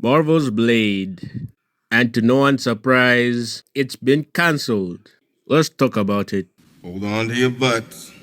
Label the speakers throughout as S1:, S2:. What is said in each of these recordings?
S1: Marvel's Blade. And to no one's surprise, it's been cancelled. Let's talk about it.
S2: Hold on to your butts.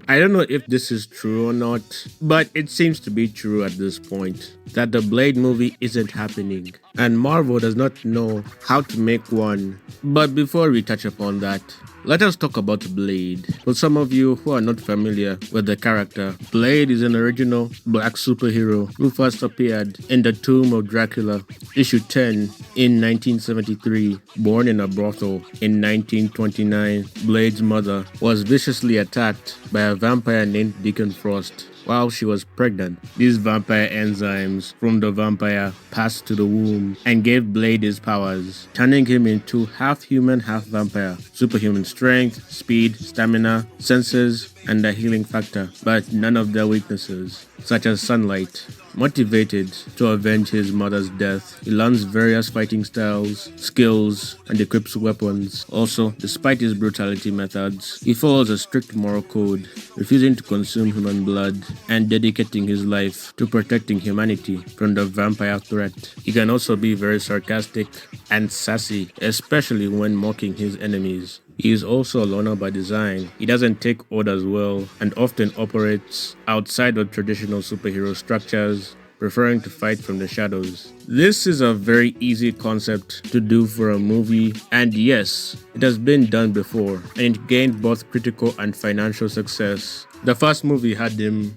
S1: I don't know if this is true or not, but it seems to be true at this point that the Blade movie isn't happening, and Marvel does not know how to make one. But before we touch upon that, let us talk about Blade. For some of you who are not familiar with the character, Blade is an original black superhero who first appeared in The Tomb of Dracula, issue 10 in 1973. Born in a brothel in 1929, Blade's mother was viciously attacked by a vampire named Deacon Frost while she was pregnant. These vampire enzymes from the vampire passed to the womb and gave Blade his powers, turning him into half human, half vampire. Superhuman strength, speed, stamina, senses, and a healing factor, but none of their weaknesses, such as sunlight. Motivated to avenge his mother's death, he learns various fighting styles, skills, and equips weapons. Also, despite his brutality methods, he follows a strict moral code, refusing to consume human blood and dedicating his life to protecting humanity from the vampire threat. He can also be very sarcastic and sassy, especially when mocking his enemies. He is also a loner by design. He doesn't take orders well and often operates outside of traditional superhero structures, preferring to fight from the shadows. This is a very easy concept to do for a movie, and yes, it has been done before, and it gained both critical and financial success. The first movie had him,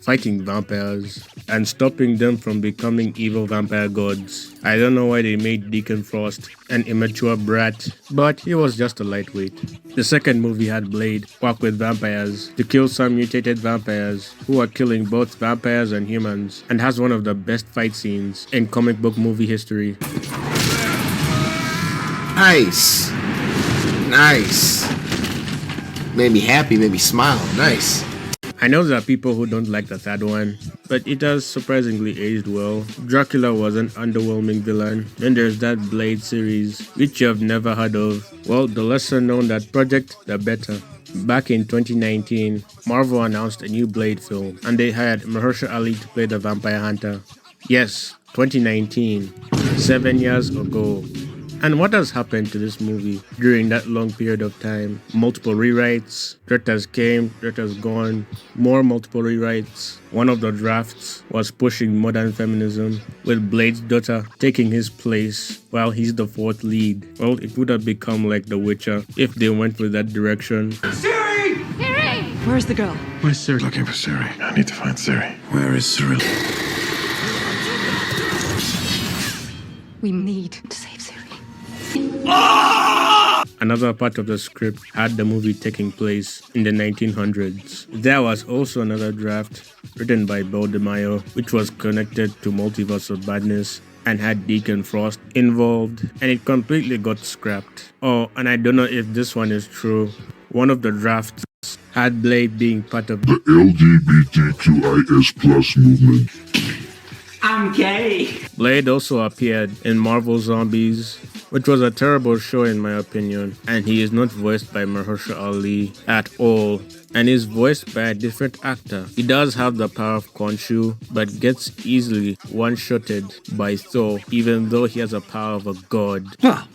S1: fighting vampires and stopping them from becoming evil vampire gods. I don't know why they made Deacon Frost an immature brat, but he was just a lightweight. The second movie had Blade work with vampires to kill some mutated vampires who are killing both vampires and humans, and has one of the best fight scenes in comic book movie history.
S3: Nice. Nice. Made me happy, made me smile. Nice.
S1: I know there are people who don't like the third one, but it has surprisingly aged well. Dracula was an underwhelming villain. Then there's that Blade series, which you have never heard of. Well, the lesser known that project, the better. Back in 2019, Marvel announced a new Blade film, and they hired Mahershala Ali to play the vampire hunter. Yes, 2019, 7 years ago. And what has happened to this movie during that long period of time? Multiple rewrites, directors came, directors gone, more multiple rewrites. One of the drafts was pushing modern feminism, with Blade's daughter taking his place while he's the fourth lead. Well, it would have become like The Witcher if they went with that direction.
S4: Siri! Siri! Where's the girl?
S5: Where's Siri? Looking for Siri. I need to find Siri.
S3: Where is Cyril?
S4: We need to save Siri.
S1: Another part of the script had the movie taking place in the 1900s. There was also another draft written by Bill DeMaio, which was connected to Multiverse of Madness and had Deacon Frost involved, and it completely got scrapped. Oh, and I don't know if this one is true. One of the drafts had Blade being part of
S6: the LGBTQIS+ movement.
S7: I'm gay.
S1: Blade also appeared in Marvel Zombies, which was a terrible show in my opinion, and he is not voiced by Mahershala Ali at all, and is voiced by a different actor. He does have the power of Khonshu, but gets easily one-shotted by Thor, even though he has the power of a god.
S3: Well,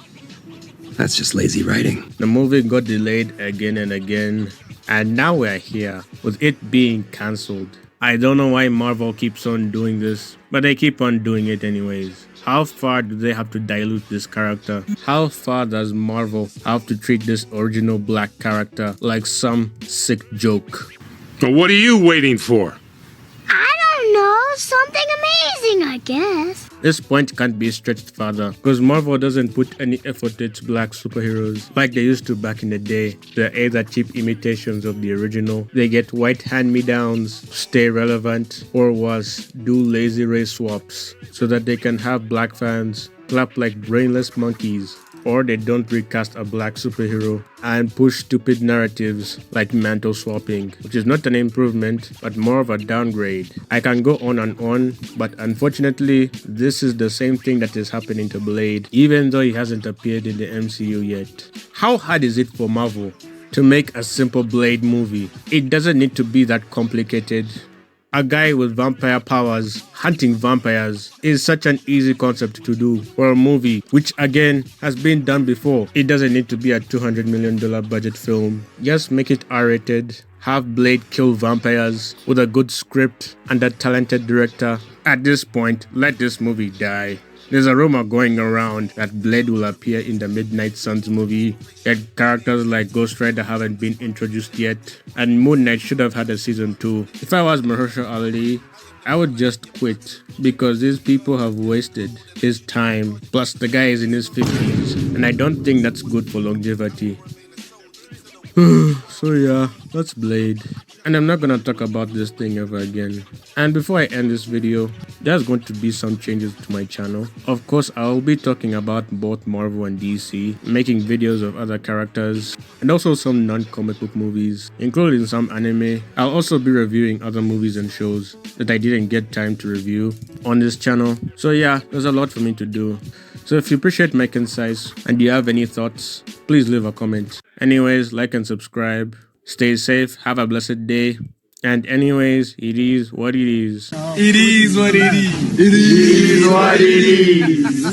S3: that's just lazy writing.
S1: The movie got delayed again and again, and now we're here, with it being cancelled. I don't know why Marvel keeps on doing this, but they keep on doing it anyways. How far do they have to dilute this character? How far does Marvel have to treat this original black character like some sick joke?
S5: But what are you waiting for?
S8: I don't know. Something amazing, I guess.
S1: This point can't be stretched further because Marvel doesn't put any effort into black superheroes like they used to back in the day. They're either cheap imitations of the original, they get white hand-me-downs, stay relevant, or worse, do lazy race swaps so that they can have black fans clap like brainless monkeys, or they don't recast a black superhero and push stupid narratives like mantle swapping, which is not an improvement but more of a downgrade. I can go on, but unfortunately this is the same thing that is happening to Blade, even though he hasn't appeared in the MCU yet. How hard is it for Marvel to make a simple Blade movie? It doesn't need to be that complicated. A guy with vampire powers hunting vampires is such an easy concept to do for a movie, which again has been done before. It doesn't need to be a $200 million budget film. Just make it R-rated, have Blade kill vampires with a good script and a talented director. At this point, let this movie die. There's a rumor going around that Blade will appear in the Midnight Suns movie, yet characters like Ghost Rider haven't been introduced yet, and Moon Knight should have had a season 2. If I was Mahershala Ali, I would just quit because these people have wasted his time. Plus the guy is in his 50s and I don't think that's good for longevity. So yeah, that's Blade. And I'm not gonna talk about this thing ever again. And before I end this video, there's going to be some changes to my channel. Of course, I'll be talking about both Marvel and DC, making videos of other characters, and also some non-comic book movies, including some anime. I'll also be reviewing other movies and shows that I didn't get time to review on this channel. So yeah, there's a lot for me to do. So if you appreciate my concise and you have any thoughts, please leave a comment. Anyways, like and subscribe. Stay safe, have a blessed day. And anyways, it is what it is.
S3: It is what it is. It is what it is.